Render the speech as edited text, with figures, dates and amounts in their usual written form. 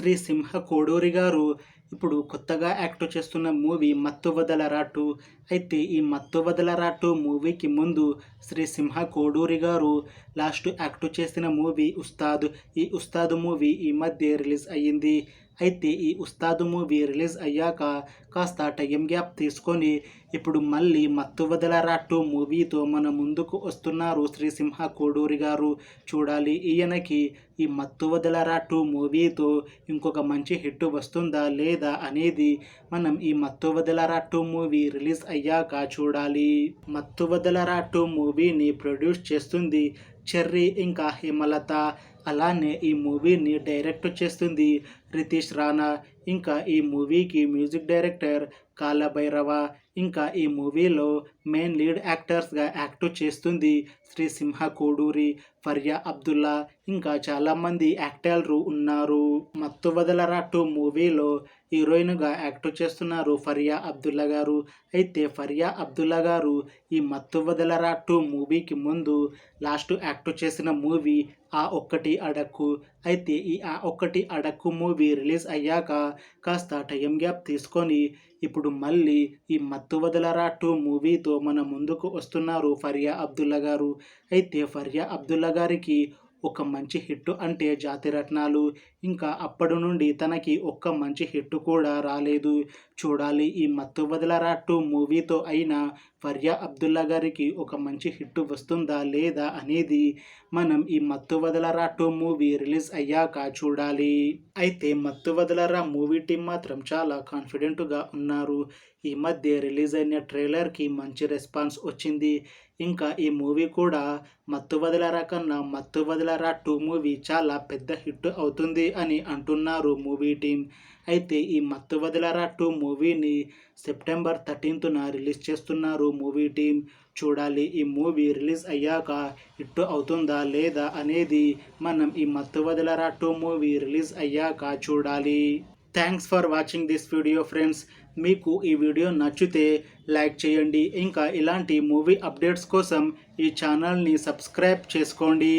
శ్రీ సింహ కోడూరి గారు ఇప్పుడు కొత్తగా యాక్ట్ చేస్తున్న మూవీ మత్తు వదలరా 2. అయితే ఈ మత్తు వదలరా 2 మూవీకి ముందు శ్రీ సింహ కోడూరి గారు లాస్ట్ యాక్ట్ చేసిన మూవీ ఉస్తాద్. ఈ ఉస్తాద్ మూవీ ఈ మధ్య రిలీజ్ అయ్యింది. అయితే ఈ ఉస్తాద్ మూవీ రిలీజ్ అయ్యాక కాస్త టైం గ్యాప్ తీసుకొని ఇప్పుడు మళ్ళీ మత్తు వదలరా 2 మూవీతో మన ముందుకు వస్తున్నారు శ్రీ సింహ కోడూరి గారు. చూడాలి ఈయనకి ఈ మత్తు వదలరా 2 మూవీతో ఇంకొక మంచి హిట్ వస్తుందా లేదా అనేది మనం ఈ మత్తు వదలరా 2 మూవీ రిలీజ్ అయ్యాక చూడాలి. మత్తు వదలరా 2 మూవీని ప్రొడ్యూస్ చేస్తుంది చెర్రీ ఇంకా హేమలత. అలానే ఈ మూవీని డైరెక్ట్ చేస్తుంది రితీష్ రాణా. ఇంకా ఈ మూవీకి మ్యూజిక్ డైరెక్టర్ కాలభైరవ. ఇంకా ఈ మూవీలో మెయిన్ లీడ్ యాక్టర్స్గా యాక్ట్ చేస్తుంది శ్రీ సింహ కోడూరి, ఫరియా అబ్దుల్లా, ఇంకా చాలామంది యాక్టర్లు ఉన్నారు. మత్తు వదలరా 2 మూవీలో హీరోయిన్గా యాక్ట్ చేస్తున్నారు ఫరియా అబ్దుల్లా గారు. అయితే ఫరియా అబ్దుల్లా గారు ఈ మత్తు వదలరా 2 మూవీకి ముందు లాస్ట్ యాక్ట్ చేసిన మూవీ ఆ ఒక్కటి అడక్కు. అయితే ఈ ఆ ఒక్కటి అడక్కు మూవీ రిలీజ్ అయ్యాక కాస్త టైం గ్యాప్ తీసుకొని ఇప్పుడు మళ్ళీ ఈ మత్తు వదలరా 2 మూవీతో మన ముందుకు వస్తున్నారు ఫరియా అబ్దుల్లా గారు. అయితే ఫరియా అబ్దుల్లా గారికి ఒక మంచి హిట్ అంటే జాతిరత్నాలు. ఇంకా అప్పటి నుండి తనకి ఒక్క మంచి హిట్ కూడా రాలేదు. చూడాలి ఈ మత్తు వదలరా 2 మూవీతో అయినా ఫరియా అబ్దుల్లా గారికి ఒక మంచి హిట్ వస్తుందా లేదా అనేది మనం ఈ మత్తు వదలరా 2 మూవీ రిలీజ్ అయ్యాక చూడాలి. అయితే మత్తు వదలరా మూవీ టీం మాత్రం చాలా కాన్ఫిడెంట్గా ఉన్నారు. ఈ మధ్య రిలీజ్ అయిన ట్రైలర్కి మంచి రెస్పాన్స్ వచ్చింది. ఇంకా ఈ మూవీ కూడా మత్తు వదలరా కన్నా మత్తు వదలరా 2 మూవీ చాలా పెద్ద హిట్ అవుతుంది అని అంటున్నారు మూవీ టీం. అయితే ఈ మత్తు వదలరా 2 మూవీని సెప్టెంబర్ 13న రిలీజ్ చేస్తున్నారు మూవీ టీం. చూడాలి ఈ మూవీ రిలీజ్ అయ్యాక హిట్ అవుతుందా లేదా అనేది మనం ఈ మత్తు వదలరా 2 మూవీ రిలీజ్ అయ్యాక చూడాలి. Thanks for watching this video friends. మీకు ఈ వీడియో నచ్చితే లైక్ చేయండి. ఇంకా ఇలాంటి మూవీ అప్డేట్స్ కోసం ఈ ఛానల్ని సబ్స్క్రైబ్ చేసుకోండి.